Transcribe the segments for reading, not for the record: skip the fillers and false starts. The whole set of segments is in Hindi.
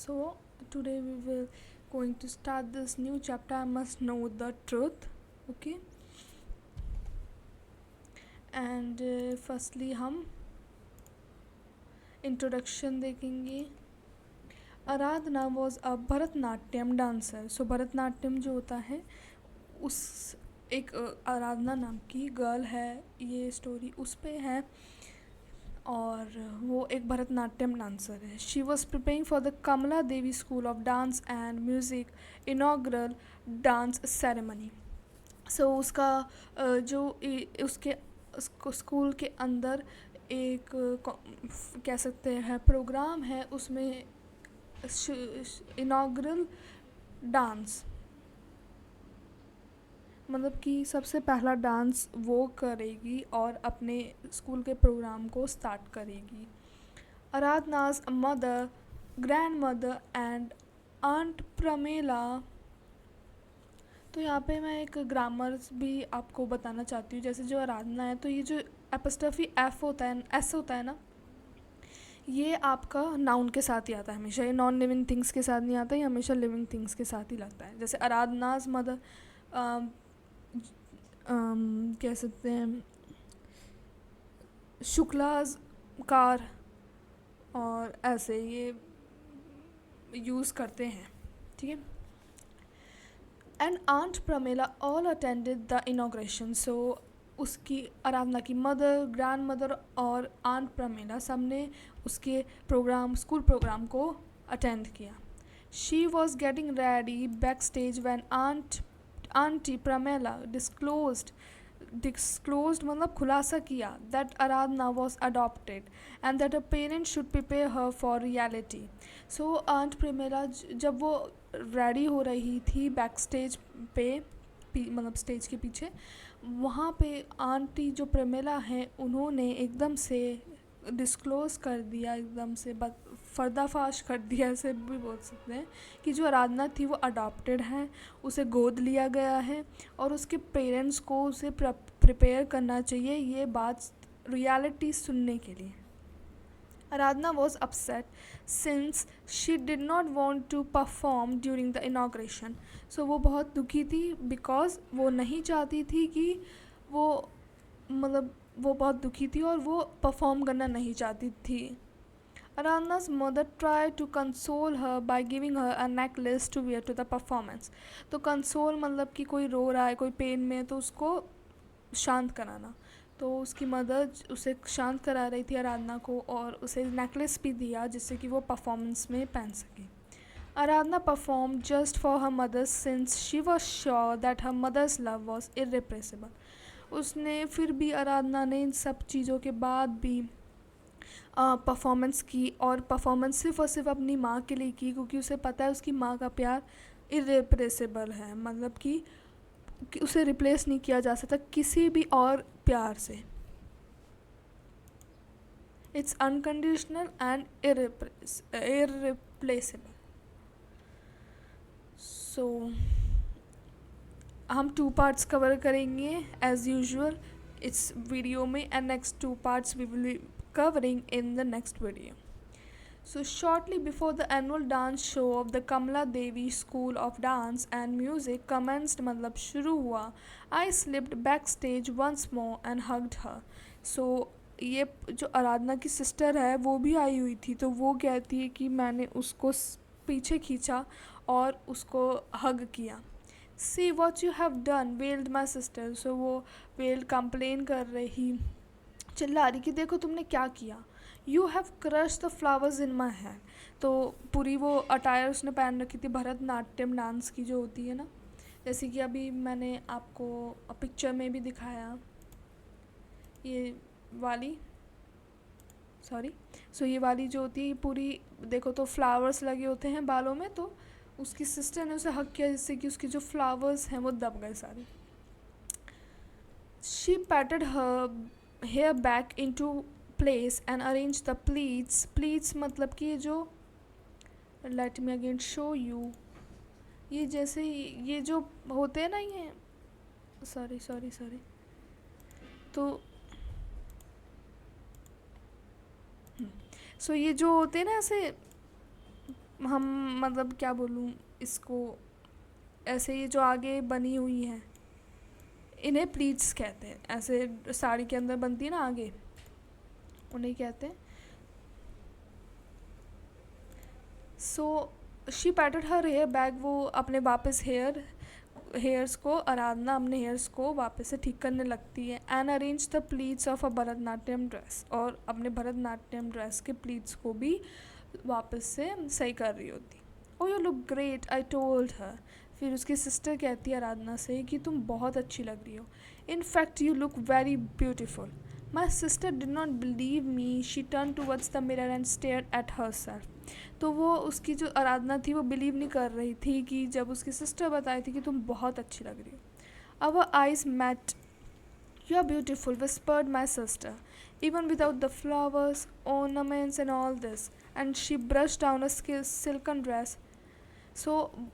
So today we will going to start this new chapter. I must know the truth. Okay. And firstly हम इंट्रोडक्शन देखेंगे. आराधना वॉज अ भरतनाट्यम डांसर. सो भरतनाट्यम जो होता है उस एक आराधना नाम की गर्ल है, ये स्टोरी उस पे है और वो एक भरतनाट्यम डांसर है. She was preparing for the Kamala Devi school of dance and music inaugural dance ceremony. So उसका उसके स्कूल के अंदर एक कह सकते हैं प्रोग्राम है, उसमें इनॉग्रल डांस मतलब कि सबसे पहला डांस वो करेगी और अपने स्कूल के प्रोग्राम को स्टार्ट करेगी. Aradhana's mother, grand mother and aunt Pramela. तो यहाँ पे मैं एक ग्रामर्स भी आपको बताना चाहती हूँ. जैसे जो आराधना है तो ये जो एपोस्ट्रोफी एफ होता है, एस होता है ना, ये आपका नाउन के साथ ही आता है हमेशा. ये नॉन लिविंग थिंग्स के साथ नहीं आता, ये हमेशा लिविंग थिंग्स के साथ ही लगता है. जैसे आराधना's मदर कह सकते हैं शुक्लाज कार, और ऐसे ये यूज़ करते हैं. ठीक है. And aunt Pramela all attended the inauguration. So उसकी आराधना की मदर, ग्रैंड मदर और आंट प्रमेला सब ने उसके प्रोग्राम, स्कूल प्रोग्राम को अटेंड किया. She was getting ready back stage when aunty Pramela disclosed मतलब खुलासा किया that Aradhana was adopted and that a parent should prepare her for reality. So aunt Pramela जब वो रेडी हो रही थी बैक स्टेज पे, मतलब स्टेज के पीछे, वहाँ पे आंटी जो प्रमेला हैं उन्होंने एकदम से डिस्क्लोज कर दिया, एकदम से पर्दाफाश कर दिया, ऐसे भी बोल सकते हैं, कि जो आराधना थी वो अडॉप्टेड है, उसे गोद लिया गया है और उसके पेरेंट्स को उसे प्रिपेयर करना चाहिए ये बात रियलिटी सुनने के लिए. आराधना was upset since she did not want to perform during the inauguration. So वो बहुत दुखी थी because वो नहीं चाहती थी कि वो मतलब वो बहुत दुखी थी और वो परफॉर्म करना नहीं चाहती थी. Aradhana's mother tried to console her by giving her a necklace to wear to the performance. तो console मतलब कि कोई रो रहा है, कोई पेन में, तो उसको शांत कराना. तो उसकी मदर उसे शांत करा रही थी आराधना को और उसे नेकलेस भी दिया जिससे कि वो परफॉर्मेंस में पहन सके. Aradhana perform just for her mother since she was sure that her mother's love was irrepressible. उसने फिर भी आराधना ने इन सब चीज़ों के बाद भी परफॉर्मेंस की, और परफॉर्मेंस सिर्फ़ और सिर्फ अपनी माँ के लिए की क्योंकि उसे पता है उसकी माँ का प्यार इरिप्रेसिबल है, मतलब कि उसे रिप्लेस नहीं किया जा सकता किसी भी और प्यार से. It's unconditional and irreplaceable. So हम 2 पार्ट्स कवर करेंगे एज़ यूजुअल इस वीडियो में, and next 2 parts we will be covering in the next video. So shortly before the annual dance show of the Kamala Devi School of Dance and Music commenced, मतलब शुरू हुआ, I slipped backstage once more and hugged her. So ये जो आराधना की सिस्टर है वो भी आई हुई थी, तो वो कहती है कि मैंने उसको पीछे खींचा और उसको हग किया. See what you have done, wailed my sister. So वो wailed कंप्लेन कर रही, चिल्ला रही कि देखो तुमने क्या किया. You have crush the flowers in my hand. तो पूरी वो अटायर उसने पहन रखी थी भरतनाट्यम डांस की जो होती है ना, जैसे कि अभी मैंने आपको पिक्चर में भी दिखाया ये वाली, सॉरी. सो ये वाली जो होती है पूरी देखो तो फ्लावर्स लगे होते हैं बालों में, तो उसकी सिस्टर ने उसे हक किया जिससे कि उसके जो फ्लावर्स हैं वो दब गए सारे. She patted her hair back into place and arrange the pleats मतलब कि जो let me again show you, ये जैसे ये जो होते हैं ना, ये सॉरी तो सो ये जो होते हैं ना ऐसे हम मतलब क्या बोलूँ इसको, ऐसे ये जो आगे बनी हुई हैं इन्हें प्लीट्स कहते हैं, ऐसे साड़ी के अंदर बनती है ना आगे, उन्हें कहते हैं. So she patted her hair back, वो अपने वापस हेयर्स को, आराधना अपने हेयर्स को वापस से ठीक करने लगती है. And arrange the pleats of a Bharatanatyam dress, और अपने भरतनाट्यम ड्रेस के प्लीट्स को भी वापस से सही कर रही होती. Oh you look great I told her. फिर उसकी सिस्टर कहती है आराधना से कि तुम बहुत अच्छी लग रही हो. In fact you look very beautiful. My sister did not believe me. She turn towards the mirror and stared at her self. तो वो उसकी जो आराधना थी वो बिलीव नहीं कर रही थी कि जब उसकी सिस्टर बताई थी कि तुम बहुत अच्छी लग रही हो. Our eyes met. You are beautiful whispered my sister, even without the flowers, ornaments and all this. And she brushed down a silken dress. सो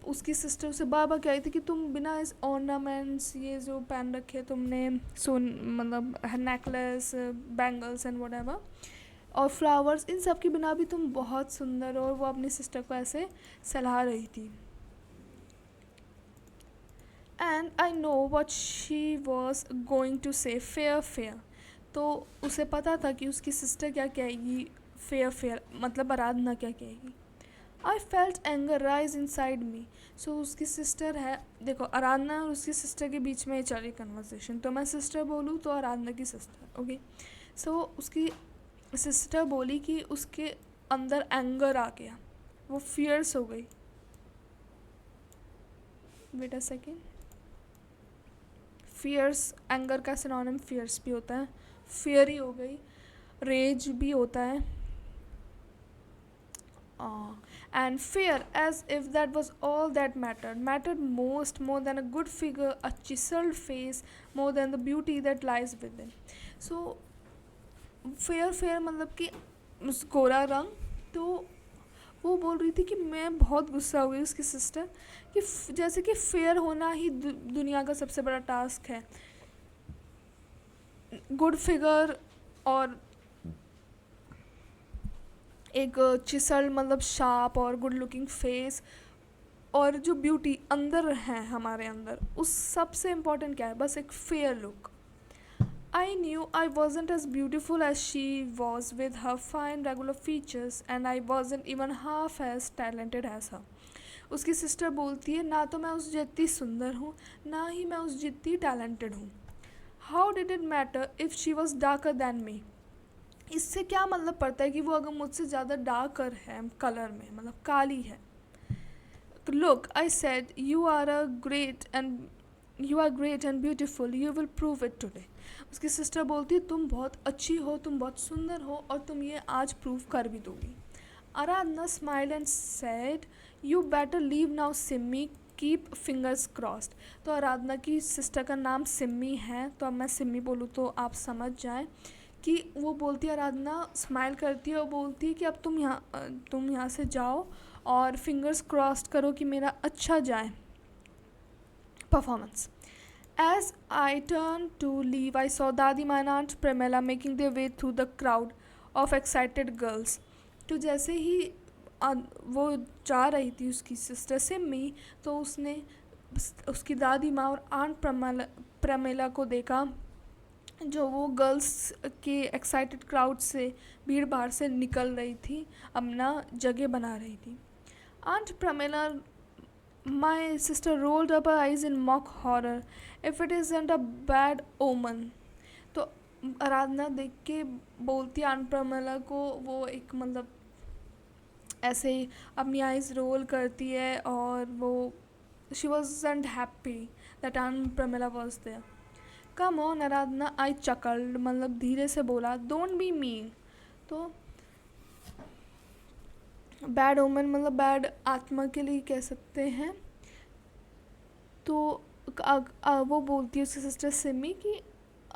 उसकी सिस्टर उसे बार बार कह रही थी कि तुम बिना इस ऑर्नामेंट्स, ये जो पहन रखे तुमने, सोन मतलब नेकलेस, बैंगल्स एंड वट, और फ्लावर्स, इन सब के बिना भी तुम बहुत सुंदर हो. और वो अपनी सिस्टर को ऐसे सलाह रही थी. And I know what she was going to say, fair fair. तो उसे पता था कि उसकी सिस्टर क्या कहेगी, फेयर फेयर मतलब आराधना क्या कहेगी. I felt anger rise inside me. So उसकी सिस्टर है, देखो आराधना और उसकी सिस्टर के बीच में चल रही कन्वर्सेशन, तो मैं सिस्टर बोलूँ तो आराधना की सिस्टर, ओके. सो उसकी सिस्टर बोली कि उसके अंदर एंगर आ गया, वो फियर्स हो गई. Wait a second. Fierce, anger का सिनोनिम फियर्स भी होता है, फियर हो गई. रेज भी होता है. And fear, as if that was all that mattered most, more than a good figure, a chiseled face, more than the beauty that lies within. So fear मतलब कि गोरा रंग. तो वो बोल रही थी कि मैं बहुत गुस्सा हो गई उसकी सिस्टर, कि जैसे कि फेयर होना ही दुनिया का सबसे बड़ा टास्क है. गुड फिगर और एक चिसल मतलब शार्प और गुड लुकिंग फेस, और जो ब्यूटी अंदर है हमारे अंदर, उस सबसे इम्पॉर्टेंट क्या है, बस एक fair look. I knew I wasn't as beautiful as she was with her fine regular features, and I wasn't even half as talented as her. उसकी सिस्टर बोलती है, ना तो मैं उस जितनी सुंदर हूँ, ना ही मैं उस जितनी टैलेंटेड हूँ. How did it matter if she was darker than me. इससे क्या मतलब पड़ता है कि वो अगर मुझसे ज़्यादा डार्कर है कलर में, मतलब काली है. Look I said, you are great and beautiful, you will prove it today. उसकी सिस्टर बोलती है, तुम बहुत अच्छी हो, तुम बहुत सुंदर हो, और तुम ये आज प्रूव कर भी दोगी. Aradhana smiled and said, you better leave now Simmi, keep fingers crossed. तो आराधना की सिस्टर का नाम सिम्मी है, तो अब मैं सिम्मी बोलूँ तो आप समझ जाएं कि वो बोलती है, आराधना स्माइल करती है और बोलती है कि अब तुम यहाँ से जाओ और फिंगर्स क्रॉस्ड करो कि मेरा अच्छा जाए performance. As I turn to leave I saw दादी माँ and aunt Premela making their way through the crowd of excited girls. तो जैसे ही वो जा रही थी उसकी सिस्टर सिम्मी, तो उसने उसकी दादी माँ और आंट प्रमेला को देखा, जो वो गर्ल्स के एक्साइटेड क्राउड से, भीड़ भाड़ से निकल रही थी, अपना जगह बना रही थी. Aunt Pramela, my sister rolled up her eyes in mock horror, if it isn't a bad omen. तो आराधना देख के बोलती आंट प्रमेला को, वो एक मतलब ऐसे ही अपनी आइज़ रोल करती है, और वो she wasn't happy that aunt Pramela was there. Come on Aradhana, I chuckled मतलब धीरे से बोला, डोंट बी मीन. तो बैड ओमन मतलब बैड आत्मा के लिए कह सकते हैं. तो वो बोलती है उसकी सिस्टर सिमी कि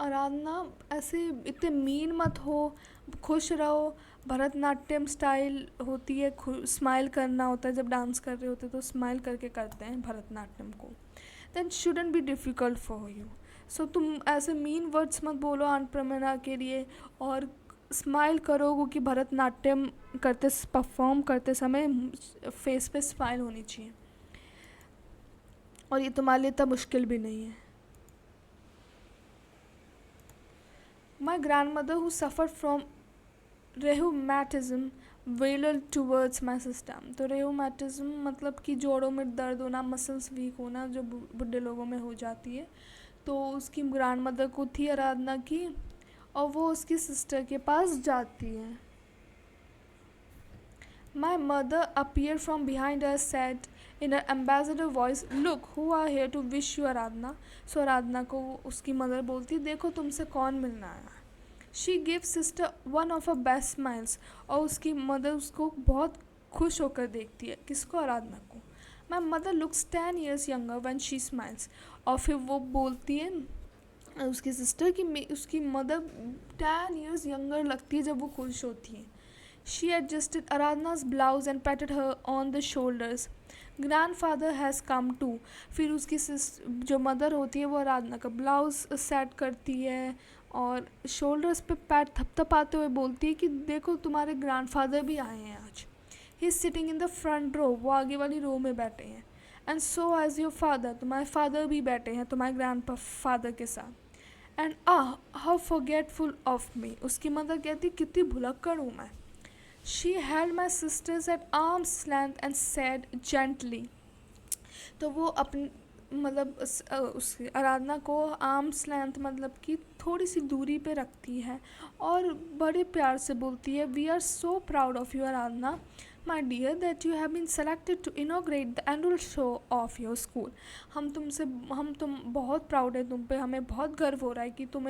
आराधना ऐसे इतने मीन मत हो, खुश रहो. भरतनाट्यम स्टाइल होती है, स्माइल करना होता है, जब डांस कर रहे होते हैं तो स्माइल करके करते हैं भरतनाट्यम को. Then shouldn't be difficult for you. So तुम ऐसे मीन वर्ड्स मत बोलो आंट प्रमेला के लिए, और स्माइल करो, क्योंकि भरतनाट्यम करते परफॉर्म करते समय फेस पे स्माइल होनी चाहिए, और ये तुम्हारे लिए इतना मुश्किल भी नहीं है. My grand mother who suffer from rheumatism wailer towards my system. तो रेहुमैटिज्म मतलब कि जोड़ों में दर्द होना, मसल्स वीक होना, जो बुढ़े लोगों में हो जाती है. तो उसकी ग्रैंड मदर को थी आराधना की, और वो उसकी सिस्टर के पास जाती है. My mother appear from behind her said in a ambassador voice, look who are here to wish you Aradhana. So Aradhana को उसकी मदर बोलती है, देखो तुमसे कौन मिलना आया. She give sister one of a best smiles. और उसकी मदर उसको बहुत खुश होकर देखती है. किसको? आराधना को. My mother looks 10 years younger when she smiles. और फिर वो बोलती है उसकी सिस्टर कि उसकी मदर 10 years यंगर लगती है जब वो खुश होती है. She adjusted Aradhana's blouse and patted her on the shoulders. Grandfather has come too. फिर उसकी जो मदर होती है वो आराधना का ब्लाउज सेट करती है, और शोल्डर्स पे पैर थपथपाते हुए बोलती है कि देखो तुम्हारे ग्रैंडफादर भी आए हैं आज. He is sitting in the front row. वो आगे वाली रो में बैठे हैं. And so is your father. तुम्हारे फादर भी बैठे हैं तुम्हारे ग्रैंड फादर के साथ. And how forgetful of me. उसकी मदर कहती कितनी भुलक्कड़ हूँ मैं. She held my sisters at arm's length and said gently. तो वो अपनी मतलब उस आराधना को आर्म्स लेंथ मतलब कि थोड़ी सी दूरी पे रखती है, और बड़े प्यार से बोलती है, we are so proud of you Aradhana my dear that you have been selected to inaugurate the annual show of your school. तुम बहुत प्राउड है तुम पे. हमें बहुत गर्व हो रहा है कि तुम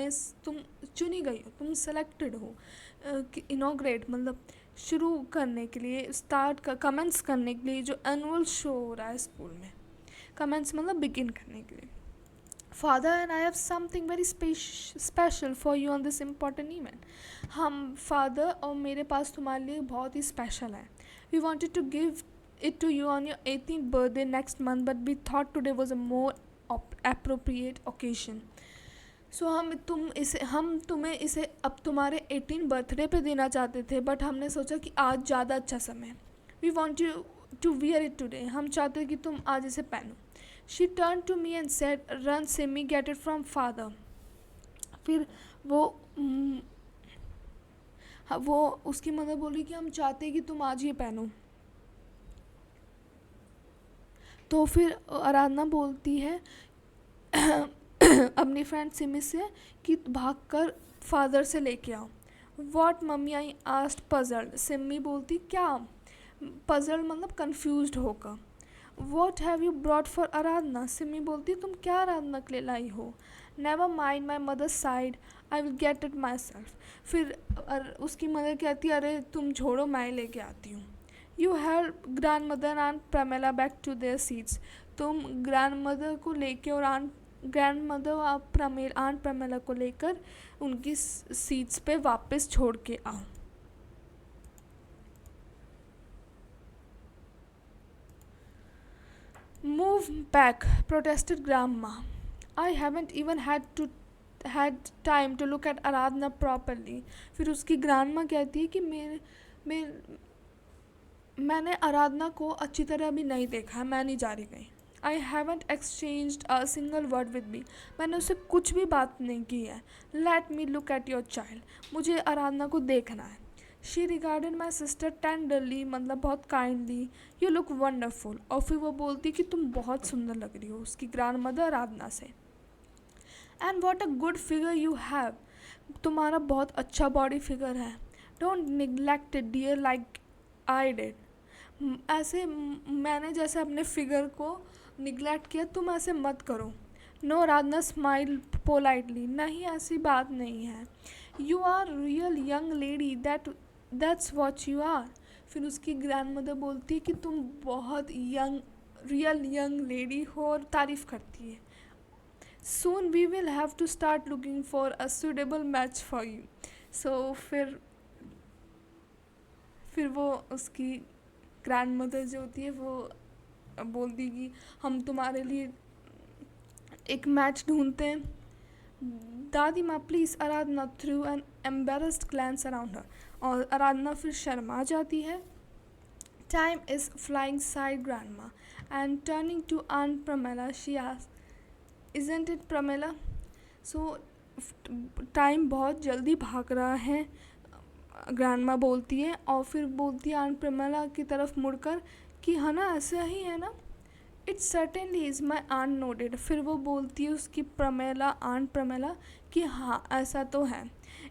चुनी गई हो, तुम सेलेक्टेड हो इनोग्रेट मतलब शुरू करने के लिए, स्टार्ट का कमेंस करने के लिए जो एनुअल शो हो रहा है स्कूल में. कमेंस मतलब बिगिन करने के लिए. Father and I have something very special for you on this important event. हम फादर और मेरे पास तुम्हारे लिए बहुत ही स्पेशल है. We wanted to give it to you on your 18th birthday next month, but we thought today was a more appropriate occasion. सो हम तुम्हें इसे अब तुम्हारे 18 बर्थडे पे देना चाहते थे, बट हमने सोचा कि आज ज़्यादा अच्छा समय. We want you to wear it today. हम चाहते कि तुम आज इसे पहनो. She turn to me and said, run Simi get it from father. फिर वो उसकी मदर बोली कि हम चाहते हैं कि तुम आज ये पहनो. तो फिर आराधना बोलती है अपनी फ्रेंड सिमी से कि भागकर फादर से लेके आओ. What mummy I asked puzzled. Simi बोलती क्या? पजल्ड मतलब कंफ्यूज्ड होकर. What have you brought for Aradhana. Simi बोलती तुम क्या आराधना के लिए लाई हो. Never mind my mother side, I will get it myself. फिर उसकी मदर कहती अरे तुम छोड़ो मैं लेके आती हूँ. You help grand mother and Pramela back to their seats. तुम ग्रैंड मदर को लेके और ग्रैंड मदर आंट प्रमेला को लेकर उनकी सीट्स पे वापस छोड़ के आओ. Move back protested grandma. I haven't even had time to look at Aradhana properly. फिर उसकी ग्रांडमा कहती है कि मैंने आराधना को अच्छी तरह अभी नहीं देखा, मैं नहीं जा रही कहीं. I haven't exchanged a single word with me. मैंने उससे कुछ भी बात नहीं की है. Let me look at your child. मुझे आराधना को देखना है. She regarded my sister tenderly मतलब बहुत काइंडली. You look wonderful. और फिर वो बोलती कि तुम बहुत सुंदर लग रही हो उसकी ग्रैंड मदर आराधना से. And what a good figure you have. तुम्हारा बहुत अच्छा बॉडी फिगर है. Don't neglect it dear like I did. ऐसे मैंने जैसे अपने फिगर को निगलेक्ट किया तुम ऐसे मत करो. No Aradhana smile politely. नहीं ऐसी बात नहीं है. You are real young lady that's what you are. फिर उसकी ग्रैंड मदर बोलती है कि तुम बहुत रियल यंग लेडी हो और तारीफ़ करती है. Soon we will have to start looking for a suitable match for you. So फिर वो उसकी ग्रैंड मदर जो होती है वो बोलती कि हम तुम्हारे लिए एक मैच ढूंढते हैं. दादी माँ please Aradhana through an embarrassed glance around her. और आराधना फिर शर्मा जाती है. Time is flying, sighed grandma, and turning to Aunt Pramila, she asked, "Isn't it, Pramila?" So time बहुत जल्दी भाग रहा है, ग्रैंडमा बोलती है, और फिर बोलती है आंट प्रमिला की तरफ मुड़कर कि है ना, ऐसा ही है ना. It certainly is, my aunt noted. फिर वो बोलती है उसकी प्रमिला, आंट प्रमिला, कि हाँ ऐसा तो है.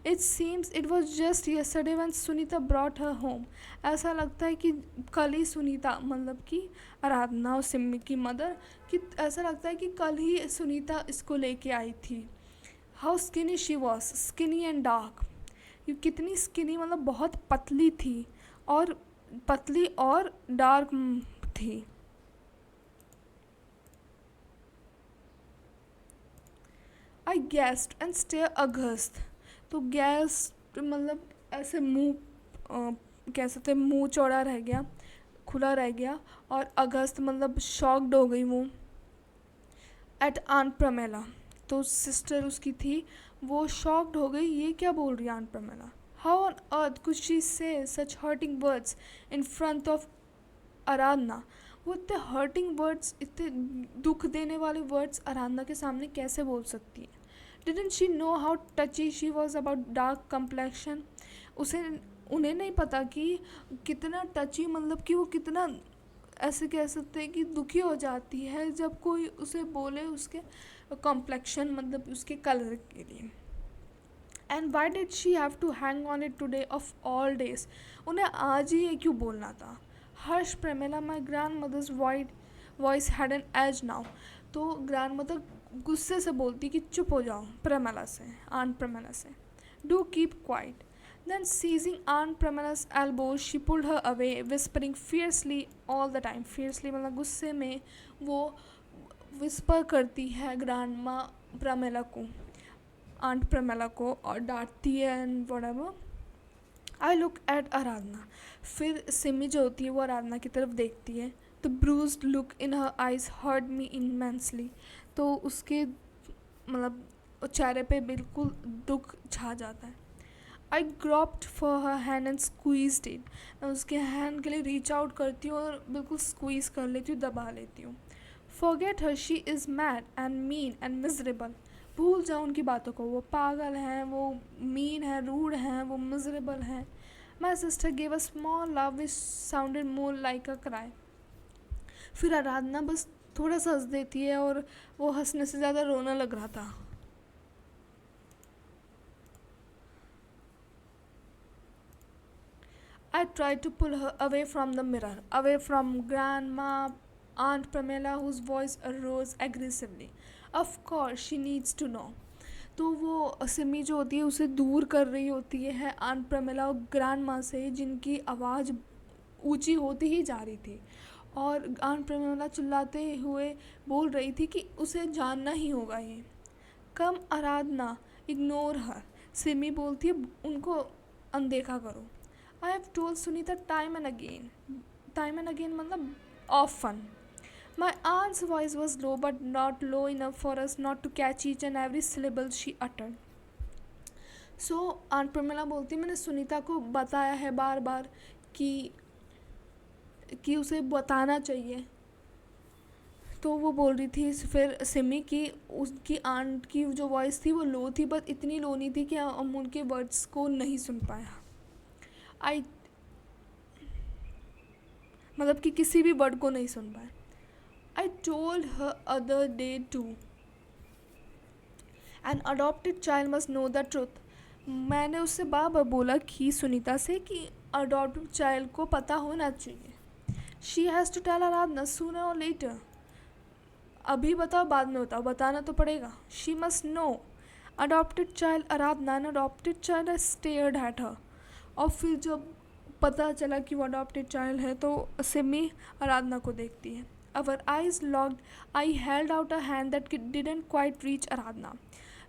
It seems it was just yesterday when Sunita brought her home. ऐसा लगता है कि कल ही सुनीता, मतलब कि आराधना और सिमी की मदर, कि ऐसा लगता है कि कल ही सुनीता इसको लेके आई थी. How skinny she was, skinny and dark. ये कितनी स्किनी, मतलब बहुत पतली थी, और पतली और डार्क थी. आई गेस्ड एंड स्टेयर अगस्त. तो गेस्ट मतलब ऐसे मुंह, कह सकते मुंह चौड़ा रह गया, खुला रह गया, और अगस्त मतलब शॉक्ड हो गई वो. एट आंट प्रमिला, तो सिस्टर उसकी थी, वो शॉक्ड हो गई, ये क्या बोल रही है aunt Pramila. How on earth could she say such hurting words in front of Aradhana. वो इतने हर्टिंग वर्ड्स, इतने दुख देने वाले वर्ड्स आराधना के सामने कैसे बोल सकती है. Didn't she know how टची she was about dark complexion. उसे उन्हें नहीं पता कि कितना टची, मतलब कि वो कितना, ऐसे कह सकते हैं कि दुखी हो जाती है जब कोई उसे बोले उसके कॉम्प्लेक्शन, मतलब उसके कलर के लिए. And why did she have to hang on it today of all days. उन्हें आज ही ये क्यों बोलना था. Harsh Pramila, my grand mother's voice had an edge now. तो ग्रैंड मदर गुस्से से बोलती कि चुप हो जाओ प्रमिला से, आंट प्रमिला से. Do keep quiet. Then seizing Aunt Pramila's elbows, she pulled her away, whispering fiercely all the time. Fiercely मतलब गुस्से में वो विस्पर करती है ग्रैंडमा प्रमिला को, आंट प्रमिला को, और डांटती है and whatever. I look at Aradhana. फिर सिमी जो होती है वो आराधना की तरफ देखती है. The bruised look in her eyes hurt me immensely. तो उसके मतलब चेहरे पे बिल्कुल दुख छा जाता है. I groped for her hand and squeezed it. मैं उसके हैंड के लिए रीच आउट करती हूँ और बिल्कुल स्क्वीज़ कर लेती हूँ, दबा लेती हूँ. Forget her, she is mad and mean and miserable. भूल जाओ उनकी बातों को, वो पागल हैं, वो मीन है, रूड हैं, वो मिजरेबल हैं. My sister gave a small love which sounded more like a cry. फिर आराधना बस थोड़ा सा हंस देती है, और वो हंसने से ज़्यादा रोना लग रहा था. I tried to pull her away from the mirror, away from Grandma, Aunt Pramila, whose voice arose aggressively. Of course, she needs to know. तो वो सिमी जो होती है उसे दूर कर रही होती है आंट प्रमिला और ग्रैंड माँ से, जिनकी आवाज़ ऊंची होती ही जा रही थी. और आंट प्रमिला चिल्लाते हुए बोल रही थी कि उसे जानना ही होगा ये. कम आराधना, इग्नोर हर. सिमी बोलती है उनको अनदेखा करो. I have told Sunita time and again मतलब often. My aunt's voice was low, but not low enough for us not to catch each and every syllable she uttered. So aunt Pramila बोलती, मैंने सुनीता को बताया है बार बार कि उसे बताना चाहिए. तो वो बोल रही थी फिर सिमी की उसकी आंट की जो वॉइस थी वो लो थी, बट इतनी लो नहीं थी कि हम उनके वर्ड्स को नहीं सुन पाया. आई मतलब कि किसी भी वर्ड को नहीं सुन पाए. I told her other day too, an adopted child must know the truth. मैंने उससे बार बार बोला कि सुनीता से कि अडॉप्टेड चाइल्ड को पता होना चाहिए. She has to tell Aradhana sooner और लेटर. अभी बताओ बाद में बताओ, बताना तो पड़ेगा. She must know. Adopted child Aradhana and adopted child stared at her. और फिर जब पता चला कि वो अडॉप्टेड चाइल्ड है तो सिमी आराधना को देखती है. Our eyes locked. I held out a hand that didn't quite reach Aradhana.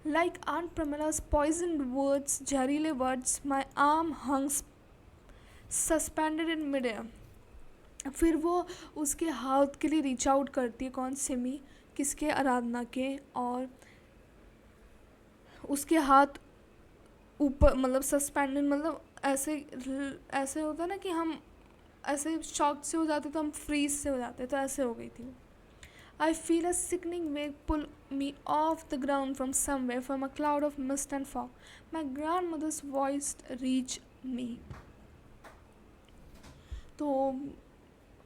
Like aunt Pramila's poisoned words, जहरीले words, my arm hung suspended in mid air. फिर वो उसके हाथ के लिए रीच आउट करती है. कौन, सिमी. किसके, आराधना के. और उसके हाथ ऊपर मतलब सस्पेंडेड, मतलब ऐसे ऐसे होता है ना कि हम ऐसे शॉक से हो जाते तो हम फ्रीज से हो जाते, तो ऐसे हो गई थी। I feel a sickening wave pull me off the ground from somewhere, from a cloud of mist and fog. My grandmother's voice reached me. तो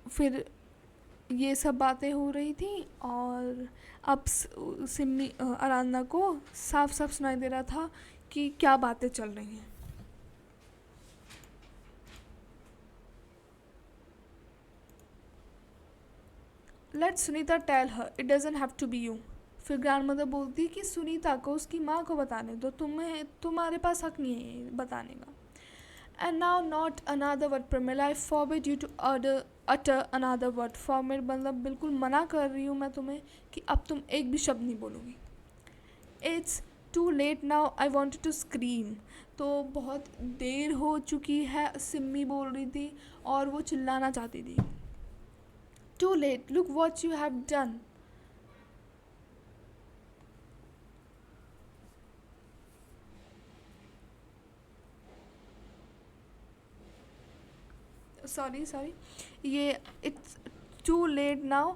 फिर ये सब बातें हो रही थी, और अब सिमी आराधना को साफ साफ सुनाई दे रहा था कि क्या बातें चल रही हैं। Let Sunita tell her, it doesn't have to be you. फिर ग्रैंड मदर बोलती कि सुनीता को उसकी माँ को बताने दो, तुम्हें तुम्हारे पास हक नहीं है ये बताने का। And now not another word Pramila, I forbid you to utter another word. Forbid मतलब बिल्कुल मना कर रही हूँ मैं तुम्हें कि अब तुम एक भी शब्द नहीं बोलोगी। It's too late now, I wanted to scream. तो बहुत देर हो चुकी है, सिम्मी बोल रही थी और वो चिल्लाना चाहती थी। Too late, look what you have done. Sorry sorry, ये it's too late now.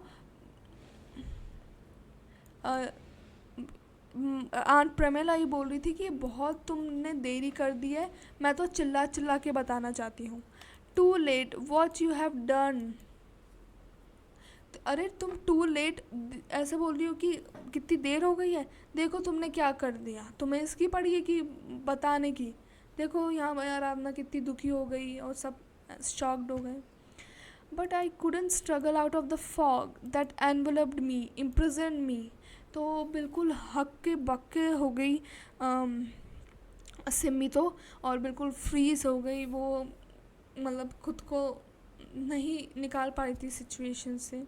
Aunt Pramela ये बोल रही थी कि बहुत तुमने देरी कर दी है, मैं तो चिल्ला चिल्ला के बताना चाहती हूँ। Too late what you have done. अरे तुम टू लेट ऐसे बोल रही हो कि कितनी देर हो गई है, देखो तुमने क्या कर दिया, तुम्हें इसकी पड़ी है कि बताने की। देखो यहाँ आराधना कितनी दुखी हो गई और सब शॉक्ड हो गए। But I couldn't struggle out of the fog that enveloped me, imprisoned मी। तो बिल्कुल हक्के बक्के हो गई सिमी तो, और बिल्कुल फ्रीज हो गई वो, मतलब खुद को नहीं निकाल पा रही थी सिचुएशन से।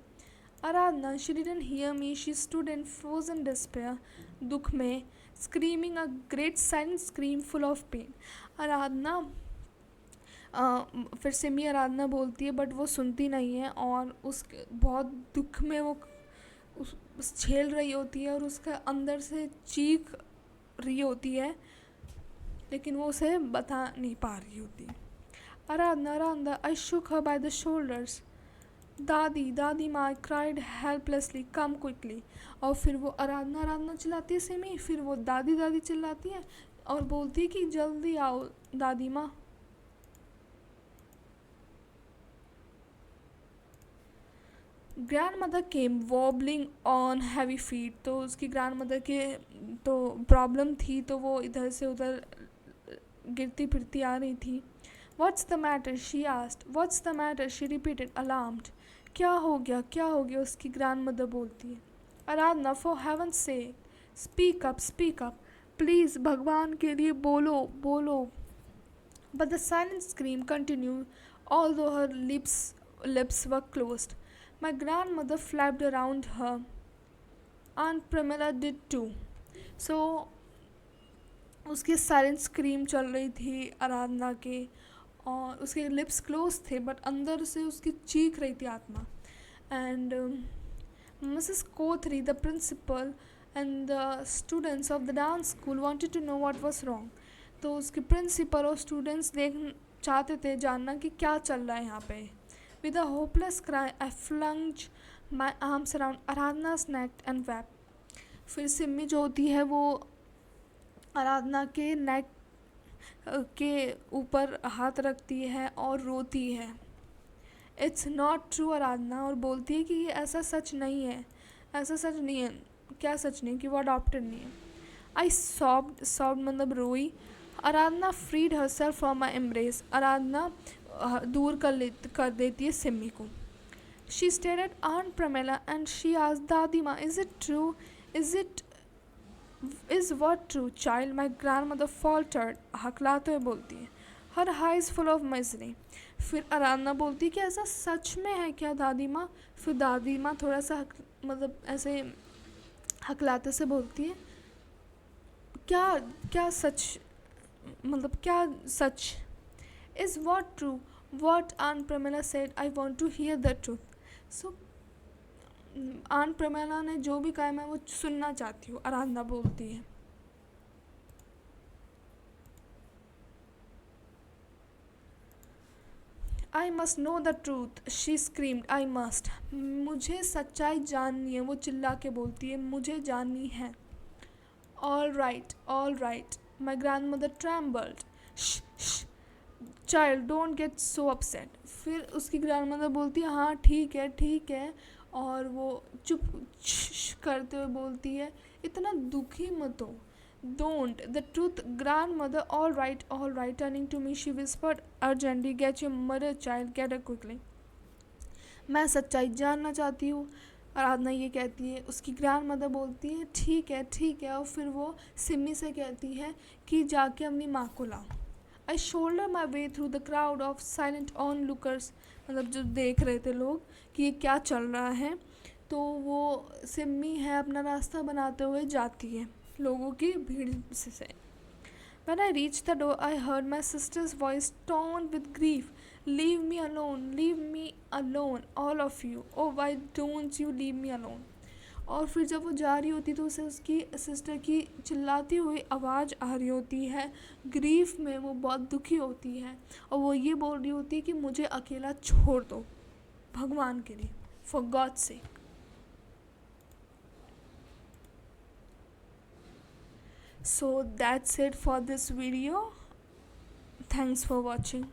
Aradhana, she didn't hear me, she stood in frozen despair, दुख में, screaming a great silent scream full of pain. Aradhana फिर सिमी आराधना बोलती है बट वो सुनती नहीं है, और उस बहुत दुख में वो उस झेल रही होती है और उसका अंदर से चीख रही होती है, लेकिन वो उसे बता नहीं पा रही होती। आराधना, आराधना, आई शुक हर बाय द शोल्डर्स। दादी, दादी माँ, क्राइड हेल्पलेसली, कम क्विकली। और फिर वो आराधना आराधना चिल्लाती है सिमी, फिर वो दादी दादी चिल्लाती है और बोलती है कि जल्दी आओ दादी माँ। Grand mother came wobbling on heavy feet. तो उसकी ग्रैंड मदर के तो प्रॉब्लम थी, तो वो इधर से उधर गिरती फिरती आ रही थी। What's the matter, she asked. What's the matter, she repeated alarmed. क्या हो गया, क्या हो गया, उसकी ग्रैंड मदर बोलती है। आराधना, फॉर हेवन से स्पीक अप, प्लीज़ भगवान के लिए बोलो बोलो। But the silent scream continue although her lips were closed. My grandmother flapped around her. Aunt Pramila did too. So उसकी साइलेंट स्क्रीम चल रही थी आराधना के, और उसके लिप्स क्लोज थे बट अंदर से उसकी चीख रही थी आत्मा। And Mrs Kothari, the principal and the students of the dance school wanted to know what was wrong. तो उसके प्रिंसिपल और स्टूडेंट्स देख चाहते थे जानना कि क्या चल रहा है यहाँ पे। With a hopeless cry I flung my arms around Aradhana's neck and wept। फिर सिमी जो होती है वो आराधना के नेक के ऊपर हाथ रखती है और रोती है। इट्स नॉट ट्रू आराधना, और बोलती है कि ये ऐसा सच नहीं है, ऐसा सच नहीं है। क्या सच नहीं, कि वो अडॉप्टेड नहीं है। आई सॉब्ड मतलब रोई। Aradhana freed herself from my embrace. Aradhana दूर कर देती है सिमी को। She stared at aunt Pramela and she asked, दादी माँ, is it true, is what true child. My grand mother faltered, हकलाते हुए बोलती है। Her eyes full of misery. फिर आराधना बोलती है कि ऐसा सच में है क्या दादी माँ। फिर दादी माँ थोड़ा सा मतलब ऐसे हकलाते से बोलती है, क्या क्या सच, मतलब क्या सच। Is what true what aunt Pramila said, I want to hear the truth. So aunt Pramila ने जो भी कहा है मैं वो सुनना चाहती हूँ, आराधना बोलती है। I must know the truth, she screamed, I must, मुझे सच्चाई जाननी है, वो चिल्ला के बोलती है, मुझे जाननी है। All right, my grand mother trembled, child don't get so upset. फिर उसकी ग्रैंड मदर बोलती है हाँ ठीक है ठीक है, और वो चुप करते हुए बोलती है इतना दुखी मत हो। Don't the truth grandmother, all right, turning to me she whispered urgently, get your mother child, get a quickly. मैं सच्चाई जानना चाहती हूँ, आराधना ये कहती है। उसकी ग्रैंड मदर बोलती है ठीक है, और फिर वो सिमी से कहती है कि जाके अपनी माँ को ला। I shoulder my way through the crowd of silent onlookers, मतलब जो देख रहे थे लोग कि ये क्या चल रहा है। तो वो सिमी है अपना रास्ता बनाते हुए जाती है लोगों की भीड़ से। When I reached the door, I heard my sister's voice torn with grief. Leave me alone, all of you. Oh, why don't you leave me alone? और फिर जब वो जा रही होती तो उसे उसकी सिस्टर की चिल्लाती हुई आवाज़ आ रही होती है। ग्रीफ में वो बहुत दुखी होती है और वो ये बोल रही होती है कि मुझे अकेला छोड़ दो भगवान के लिए, for God sake. So that's it for this video. Thanks for watching.